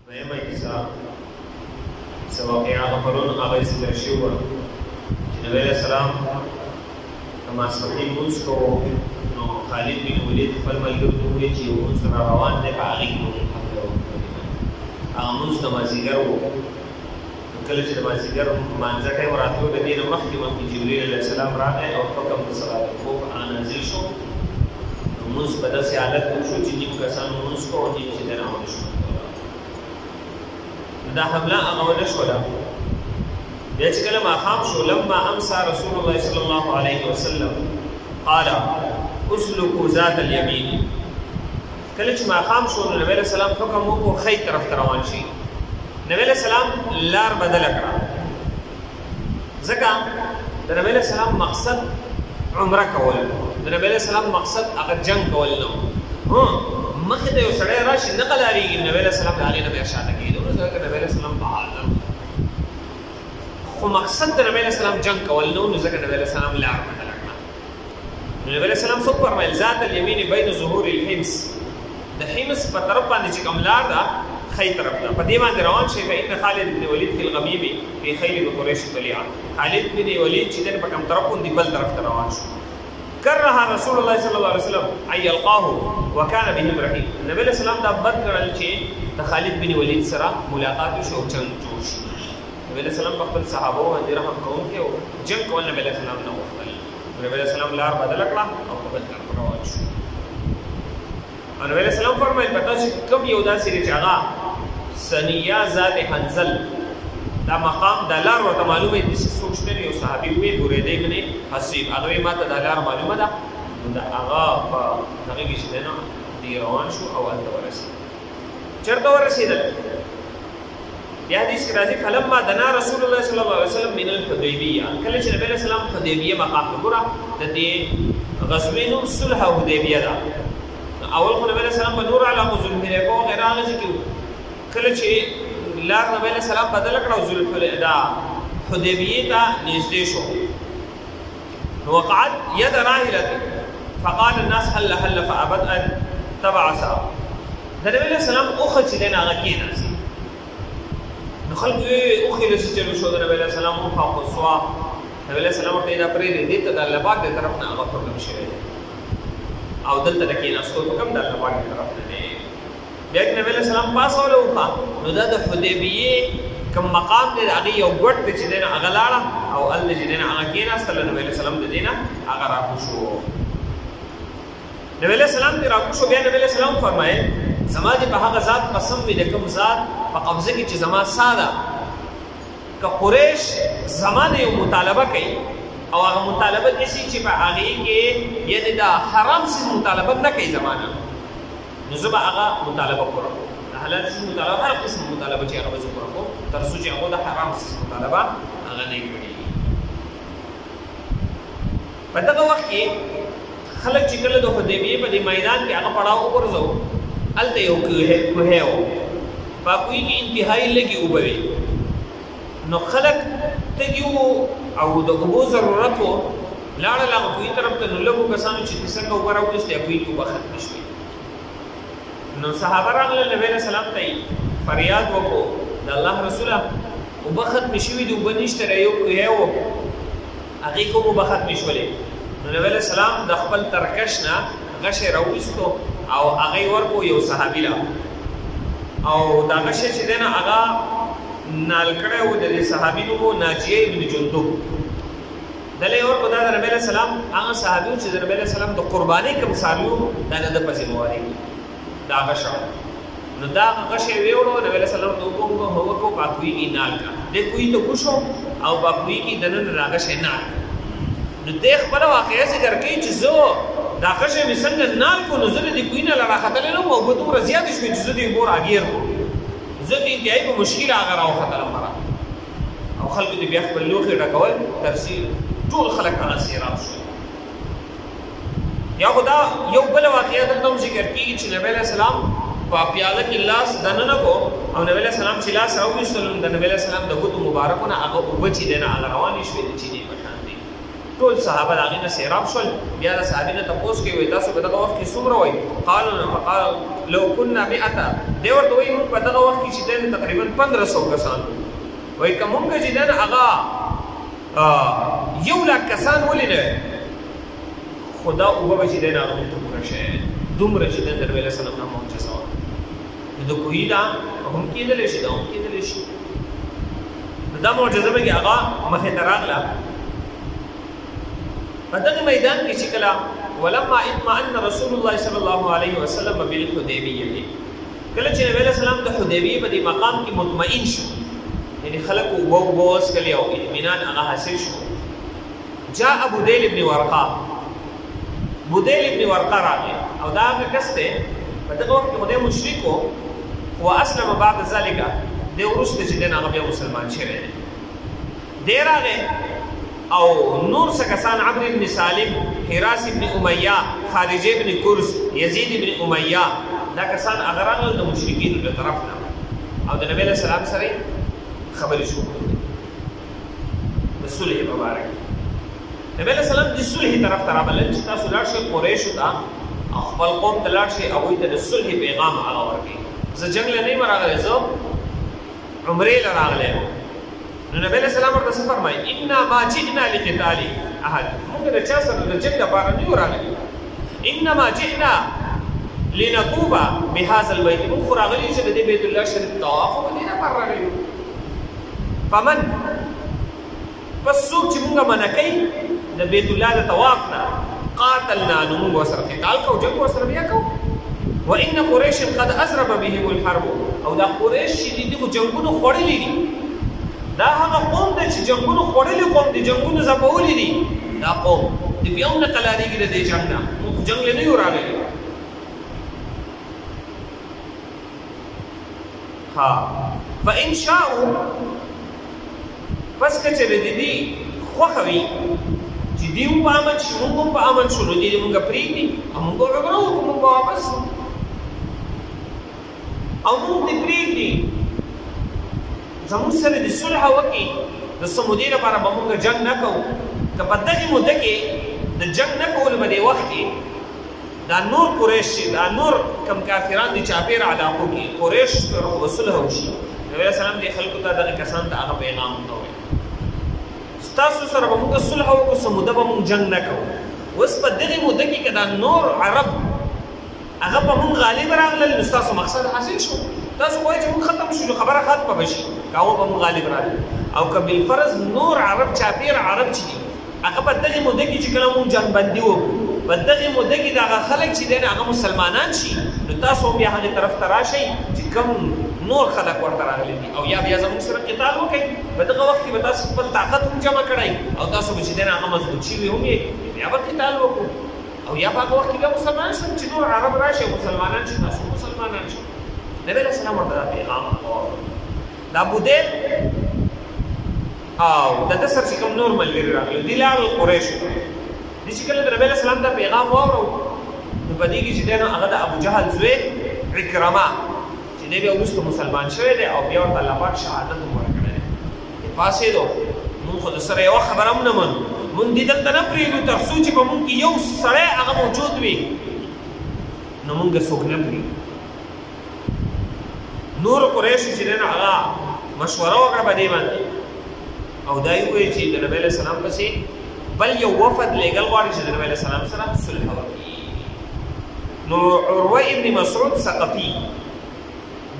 دویمه کیسه څه واقعه هغه پرون هغه ذکر شوې وه چې نبي علیه السلام د ماسپښین لمونځ کوو نو خالد بن ولید خپل ملګرو ته وویل چې یو لمونځ را روان دی په هغې کې مونږ هغه لمونځ د مازدیګر و کله چې د مازدیګر لمانځه ټایم راتلو د دې نه مخکې جبریل علیه السلام راغی او حکم د صلات الخوف هغه نازل شو لمونځ په داسې حالت وشو چې نیم کسانو لمونځ کوو او نیم چې دی راونه شو دا حمله هغه ونه شوله بیا چې کله ماښام شو لما امسى رسول الله صلی الله علیه وسلم قال اسلكوا ذات اليمين کله چې ماښام شو نو نبی علیه السلام حکم وکړو ښی طرف ته روان شي نبی علیه السلام لار بدله کړه ځکه د نبی علیه السلام مقصد عمره کول د نبی علیه السلام مقصد هغه جنگ کول نه مخې ته یو سړی راشي نه قلاریږي نبی علیه السلام د هغې نه بیا شاته کېږي ځکه نبی علیه السلام بهادر خو مقصد د نبی علیه السلام جنگ کول نه نو ځکه نبی علیه السلام لار بدله کړه نو نبی علیه السلام څه وفرمیل ذات الیمین بین ظهور الحمص د حمص په طرف باندې چې کوم لار ده ښی طرف ته په دې باندې روان شي فإن خالد بن ولید فی الغمیب فی خیل قریش طلیعه خالد بن ولید چې په کوم طرف باندې بل طرف ته روان شو كره رسول الله صلى الله عليه وسلم ان يلقاه وكان بهم رحيم النبي عليه السلام دا بد کړل چې د خالد بن ولید سره ملاقات شو چنګ جوړ شي نبی عليه السلام خپل صحابه باندې رحم کوونکی او جنگ کول نبی عليه السلام نه وکړل نبی عليه السلام لار بدل کړه او بل طرف روان شو نبی عليه السلام فرمایي پتا چې کوم یو داسې چې هغه ثنیه ذات حنزل دا مقام د لار ورته معلومه دي چې څوک شته یو صحابي وي بریده ابن حسیب هغه ماته د لار معلومه ده دا هغه په هغه کې چې نه دی روان شو او هلته ورسېد چېرته ورسېدل بیا حدیث کې راځي فلما دنا رسول الله صلی الله علیه وسلم من الحدیبیه کله چې نبی علیه السلام حدیبیه مقام ته ګوره د دې غزوې نوم صلح حدیبیه ده اول خو نبی علیه السلام په نور علاقو ذوالحلیفه وغیره هغه ځای کې کله چې لار نبی علیہ السلام بدل کړه او ذوالحلیفه حدیبیه ته نږدې شو وقعت يد راحلته فقال الناس هل فابد ان تبعث د نبی علیہ السلام اوخه چې دین هغه کېناست نو خلکو یې اوخه لسی چلو شو د نبی علیہ السلام او قصوا نبی علیہ السلام ته دا پرې دې ته د الله پاک د طرف نه هغه حکم شوی او دلته کېناستو کوم د الله پاک د طرف نه بیا نبی علیہ السلام پاس ولوخه نو دا د حدیبیه کوم مقام دی هغه یو ګټ چې دین هغه لاړه او الله چې دین هغه کېناستل نبی علیہ السلام د دینه هغه راکوشو نبی علیہ السلام دې راکوشو بیا نبی علیہ السلام فرمایي زما دې په هغه ذات قسم دې کوم ذات په قبضه کې چې زما ساده که قریش زمانه یو مطالبه کوي او هغه مطالبه دې چې په هغه کې یعنی دا حرام سیس مطالبه نه کوي زمانه نو زه به هغه مطالبه کوم د حلال سیس مطالبه هر قسم مطالبه چې هغه زه کوم تر څو چې هغه د حرام سیس مطالبه هغه نه کوي په دغه وخت کې خلک چې کله د حدیبیه په دې میدان کې هغه پړاو ورځو الته یو کوه او په کوی کې انتهایی لګي وبوي نو خلک تګیو او د اوبو ضرورت وو لاړه لاغه کوی طرف ته نو لګو کسانو چې څنګه وراوځي کوی کې وخت نشوي نو صحابه راغله نبی علیہ السلام ته فریاد وکړو د الله رسوله وبخت مشوي دی وبنيشته یو یو هغه کوم وبخت مشولې نو نبی علیہ السلام د خپل ترکشنا غشه راوستو او هغه ورکو یو صحابي لا او دا غشه چې دنه هغه نال کړو د صحابي نو ناجیه ابن جندب دلې ورکو دا نبی علیہ السلام هغه صحابي چې نبی علیہ السلام د قرباني کوم سالو دا د پزیمواري دا غشه نو دا غشه ویورو نبی علیہ السلام ته وګورو هو کو باقوی کی نال کا دې کوئی ته خوشو او باقوی کی دنن راغشه نال نو دې خبره واقعي ذکر کوي چې زه دا غشه مسنګ نال کو نظر دې کوئی نه لړا خطر نه او په تور زیات شوي چې دې ګور اگیر کو زه دې انتهایی په مشکل هغه راو خطر مرا او خلک دې بیا خپل لوخي ډکول تفسیر ټول خلک هغه سیراب شو یا خدا یو بل واقعیا ته ذکر کیږي چې نبی علیہ السلام په پیاله کې لاس دننه کو او نبی علیہ السلام چې لاس راوښتل د نبی علیہ السلام د ګوتو مبارکونه هغه وبچی دینه هغه روانې شوې د چینه په شان دي ټول صحابه د هغې نه سیراب شول. بیا د صحابي نه تپوس کوي وایي تاسو په دغه وخت کې څومره وایي؟ قالو لو كنا 100. دی ورته وایي موږ په دغه وخت کې چې دی تقریبا 1500 کسان وایي که موږ چې دی هغه 1,00,000 کسان ولې نه خو دا اوبه به چې دی هغه موږ ته پوره شوی دومره چې دی د نبي علیه السلام نه معجزه وه. د کوهي دا هم کېدلی شي دا هم کېدلی شي. دا معجزه به کې هغه مخې ته راغله په دغه میدان کې چې کله ولما اطمأن رسول الله صلی الله علیه وسلم بالحدیبیه کله چې نبی علیه السلام د حدیبیې په دې مقام کې مطمئن شو یعنی خلک اوبه وڅښلې او اطمینان هغه حاصل شو. جاء بدیل ابن ورقه بدیل ابن ورقه راغی او دا هغه کس دی په دغه وخت کې خو دی مشرک و واسلم بعد ذلك دی وروسته چې دی هغه بیا مسلمان شوی دی. دی راغی او نور سکسان عمرو ابن سالم حراس ابن امیہ خارجه ابن کرز یزید ابن امیہ دا کسان هغه راغلل د مشرکینو له طرف نه او د نبی علیه السلام سره خبرې شروع کړې د صلح مبارک. نبی علیه السلام د صلح طرف ته رابلل چې تاسو لاړ شئ قریشو ته او خپل قوم ته لاړ شئ هغوی ته د صلح پیغام هغه ورکړئ. زه جنګ له نه یم راغلی زه عمرې له راغلی یم. نو نبی علیہ السلام ورته څه فرمایي؟ انا ما جئنا لقتال احد. موږ د چا سره د جنګ لپاره نه یو راغلي. انما جئنا لنطوف بهذا البيت. موږ خو راغلي چې د دې بیت الله شریف طواف په دې لپاره راغلي یو. فمن پس څوک چې موږ منع کوي د بیت الله د طواف نه قاتلنا نو موږ ورسره قتال کوو جنګ ورسره بیا کوو. وان قریش قد اضرب بهم الحرب. او دا قریش چې دي خو جنګونه خوړلي دي. دا هغه قوم دی چې جنګونو خوړلي قوم دي جنګونه ځپولي دي. دا قوم د بیا هم نه قلاریږي د دې جنګ نه. موږ جنګ له نه یو راغلي. ها فإن شاءوا بس که چېرې د دې خوښه وي چې دوی هم په امن شي موږ هم په امن شو نو دې موږ پرېږدي او موږ عمره وکړو موږ به واپس او موږ دې پرېږدي زموږ سره د صلح وکړي د څه مودې لپاره به موږ جنګ نه کوو. که په دغې موده کې د جنګ نه کولو په دې وخت کې دا نور قریش چې دا نور کم کافران دي چاپېره علاقو کې قریش سره به صلح وشي. نبي علیه السلام دې خلکو ته دغه کسان ته هغه پیغام ورته وویل ستاسو سره به موږ صلح وکړو څه موده به موږ جنګ نه کوو. اوس په دغې موده کې که دا نور عرب هغه په موږ غالب راغلل نو ستاسو مقصد حاصل شو. تاسو وایئ چې موږ ختم شو نو خبره ختمه به شي که هغه به موږ غالب راغلل. او که بالفرض نور عرب چاپېره عرب چې دي هغه په دغې موده کې چې کله موږ جنګ بندي وکړو په دغې موده کې د هغه خلک چې دی هغه مسلمانان شي نو تاسو هم بیا هغې طرف ته راشئ چې کوم نور خلک ورته راغلي دي او یا بیا زموږ سره قتال وکړئ. په دغه وخت کې به تاسو خپل طاقت هم جمع کړئ او تاسو به چې دی هغه مضبوط شوي هم یې بیا به قتال وکړو او یا په هغه وخت کې بیا مسلمانان شم چې نور عرب راشي مسلمانان شي تاسو مسلمانان شي. نبی علیه السلام ورته دا پیغام دا بدیل او د ده سره چې کوم نور ملګري راغلي دي لاړل قریشو ته. دې چې کله د نبی علیه السلام دا پیغام واورو نو په دې کې چې دی نو هغه د ابوجهل زوی عکرمه چې دی بیا وروسته مسلمان شوی دی او بیا ورته الله پاک شهادت هم ورکړی دی. پاڅېدو مونږ خو د سره یوه خبره هم نه منو مونږ دې دلته نه پرېږدو تر څو چې په مونږ کې یو سړی هغه موجود وي نو مونږ څوک نه پرېږدو. نور قریشو چې دی نو هغه مشوره وکړه په دې باندې او دا یې وویل چې د نبی علیه السلام پسې بل یو وفد لېږل غواړي چې د نبی علیه السلام سره صلح وکړي. نو عروه ابن مسعود ثقفي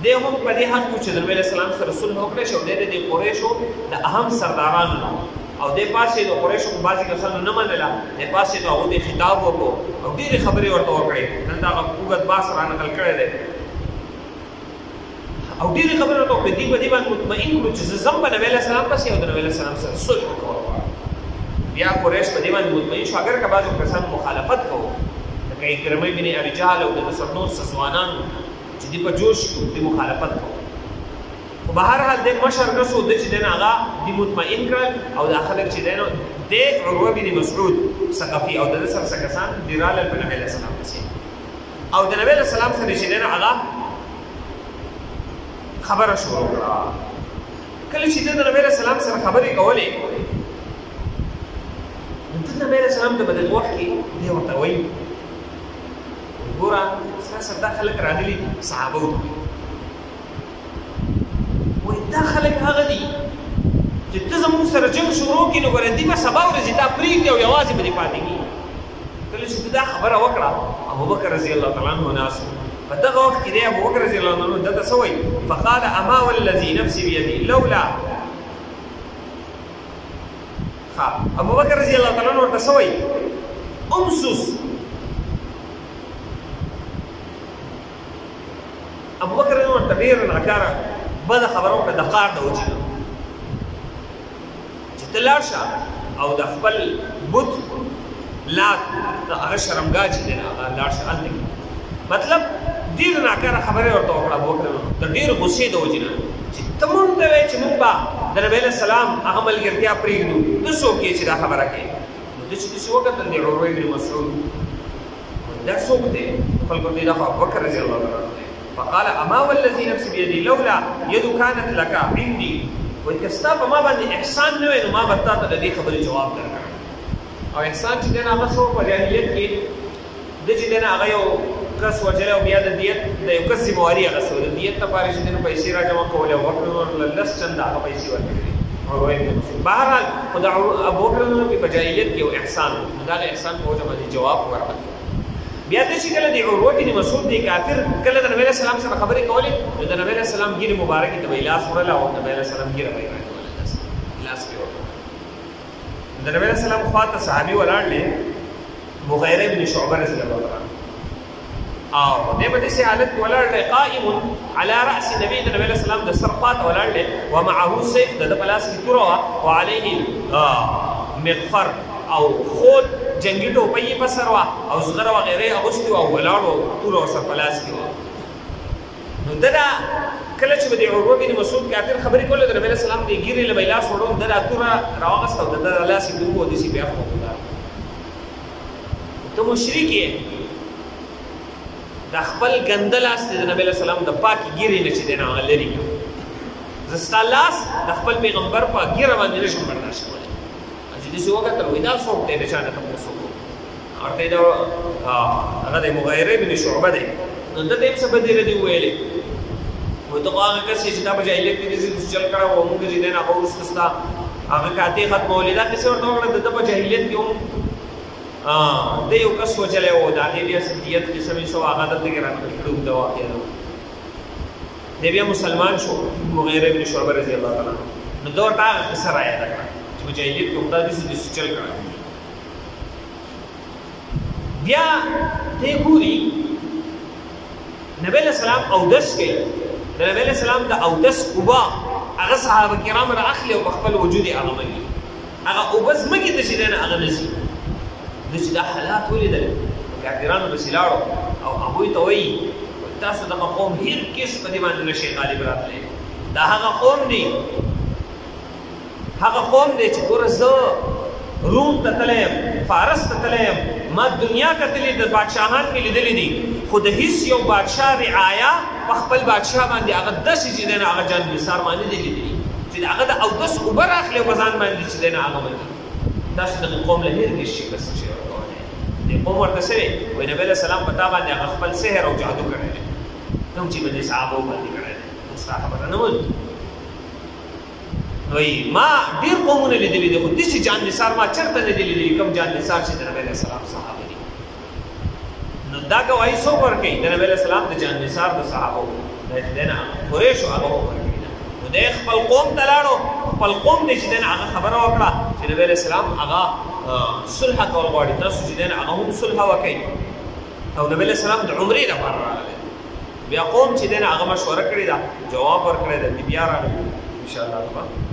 دی هم په دې حق و چې د نبی علیه السلام سره صلح وکړی شي او دی د قریشو د اهم سردارانو نه او دی پاڅېدو قریشو خو بعضې کسانو نه منله دی پاڅېدو هغو دې خطاب وکړو او ډېرې خبرې ورته وکړې. دلته هغه اوږد بحث رانقل کړی دی او ډېرې خبرې ورته وکړې. دوی په دې باندې مطمئن کړو چې زه ځم به نبی علیه السلام پسې او د نبی علیه السلام سره صلح وکړم. بیا قریش په دې باندې مطمئن شو اگر که بعضو کسانو مخالفت کوو لکه اکرمه بن ابي جهل او د نصر نور ځوانان چې دوی په جوش کې دوی مخالفت کوو. خو به هر حال دی مشر نه شو دی چې دی نه هغه دوی مطمئن کړل او دا خلک چې دی نو دی عروه بن مسعود ثقفي او د ده سره څه کسان دوی رالل په نبي علیه السلام پسې او د نبي علیه السلام سره چې دی نو هغه خبره شروع کړه. کله چې دی د نبي علیه السلام سره خبرې کولې د نبی علیہ السلام ته په دغه وخت کې دی ورته وایي ګوره ستاسو دا خلک راغلي دي صحابه ته وایي دا خلک هغه دي چې ته زموږ سره جنګ شروع کړي نو ګوره دوی به سبا ورځې تا پرېږدي او یوازې به دې پاتې کېږي کله چې دا خبره وکړه ابوبکر رضی الله تعالی عنه ناست په دغه وخت کې دی ابوبکر رضی الله عنه دته څه وایي فقال اما والذي نفسي بيدي لولا ابوبکر رضی الله تعالی عنه ورته څه وایي امسس ابوبکر رضی الله عنه ورته ډېره ناکاره بده خبره وکړه د قار د وجې نه چې ته لاړ شه او د خپل بت لات هغه شرمګاه چې دی هغه لاړ شه هلته مطلب ډېر ناکاره خبرې ورته وکړه ابوبکر د ډېر غصې د وجې نه چې ته مونږ ته وایې چې مونږ به د نبي علیه السلام هغه ملګرتیا پرېږدو ته څوک یې چې دا خبره کوې نو ده چې داسې وکتل د عروه بن مسعود دا څوک دی خلکو ته دا خو ابوبکر رضی الله تعالی عنه فقال اما والذي نفسي بيدي لولا يد كانت لك عندي وایي که ستا په ما باندې احسان نه وای نو ما به تا ته د دې خبرې جواب درکړم او احسان چې دی نه هغه څه په جاهلیت کې ده چې دی نه هغه یو کس وژلی او بیا د دیت د یو کس ذمهواري اخیستې وه د دیت لپاره چې دی نو پیسې را جمع کولې او وکړې ورله لس چنده هغه پیسې ورکړې بهرحال خو د ابوبکر په جاهلیت کې یو احسان و نو د هغه احسان په وجه باندې جواب ورکړ بیا ته چې کله د عروه بن مسعود دی کافر کله د نبی علیه السلام سره خبرې کولې نو د نبی علیه السلام ګیرې مبارکې ته به یې لاس وړله او نبی علیه السلام ګیره به یې راکوله لاس پې وکړه د نبی علیه السلام خوا ته صحابي ولاړ دی مغیره بن شعبه رضی الله تعالی او دی په داسې حالت کې ولاړ دی قائم على رأس نبی د نبی علیه السلام د سر خوا ته ولاړ دی ومعه سیف د ده په لاس کې توره وه وعلیه مغفر او خود جنگی ټوپۍ یې په سر وه او زغره وغیره یې اغوستې وه او ولاړ و توره ورسره په لاس کې وه نو ده دا کله چې به د عروه بن مسعود کافر خبرې کولې د نبي علیه السلام د ګیرې له به یې لاس وړو ده دا توره راواغسته او د ده لاس یې ډوب و داسې بیا خو ته مشرک یې د خپل ګنده لاس دی د نبي علیه السلام د پاکې ګیرې نه چې دی نه هغه لرې کړو زه ستا لاس د خپل پیغمبر په ګیره باندې نه شم برداشت کولی چې داسې وکتل وایي دا څوک دی د چا نه تپوس وکړو ورته یې هغه دی مغیره بن شعبه دی نو ده ته یې څه بدې ردې وویلې وایي ته خو هغه کس یې چې تا په جاهلیت کې داسې چل کړی و مونږ چې دی نه هغه وروسته ستا هغه کاتې ختمولې دا کیسې ورته وکړه د ده په جاهلیت کې هم ده یو کس وچلی و د هغې بیا دیت قسم یې څه وه هغه دلته کې رانقل کړي اوږده واقعه ده دی بیا مسلمان شو مغیره بن شعبه رضی الله تعالی عنه نو ده ورته هغه قصه رایاده کړه چې په جاهلیت کې هم دا داسې چل کړی بیا ته ګوري نبی علیه السلام اودس کوي د نبی علیه السلام د اودس اوبه هغه صحابه کرام رااخلي او په خپل وجود یې هغه مږي هغه اوبه ځمکې ته چې دی نه هغه نه ځي ده چې دا حالات ولیدل کافرانو پسې لاړو او هغوی ته وایي تاسو دغه قوم هېڅ کس په دې باندې نشئ غالب راتلی دا هغه قوم دی چې ګوره زه روم ته تللی یم فارس ته تللی یم ما دنیا کتلې د بادشاهان مې لیدلي دي خو د هېڅ یو بادشاه رعایا په خپل بادشاه باندې هغه داسې چې دی نه هغه جان نثار باندې دی لیدلي چې هغه د اودس اوبه راخلي او په ځان باندې چې دی نه هغه مني تاسو دغه قوم له هېڅ شي کس شي ورکولی دې قوم ورته څه دی وایي نبی علیه السلام په تا باندې هغه خپل سحر او جادو کړی دی کوم چې به دې صحابو باندې کړی دی ستا خبره نه منو وایي ما ډېر قومونه لیدلي دي خو داسې جان نثار ما چېرته نه دي لیدلي کوم جان نثار چې د نبی علیه السلام صحابه دي نو دا ګواهي څوک ورکوي د نبی علیه السلام د جان نثار د صحابو دا چې دی نه قریشو هغه ورکوي نو دی خپل قوم ته لاړو خپل قوم دی چې دی نه هغه خبره وکړه چې نبی علیه السلام هغه صلح کول غواړي تاسو چې دی نه هغه هم صلح وکړئ او نبی علیه السلام د عمرې لپاره راغلی بیا قوم چې دی نه هغه مشوره کړې ده جواب ورکړی ده بیا راغلی انشاءالله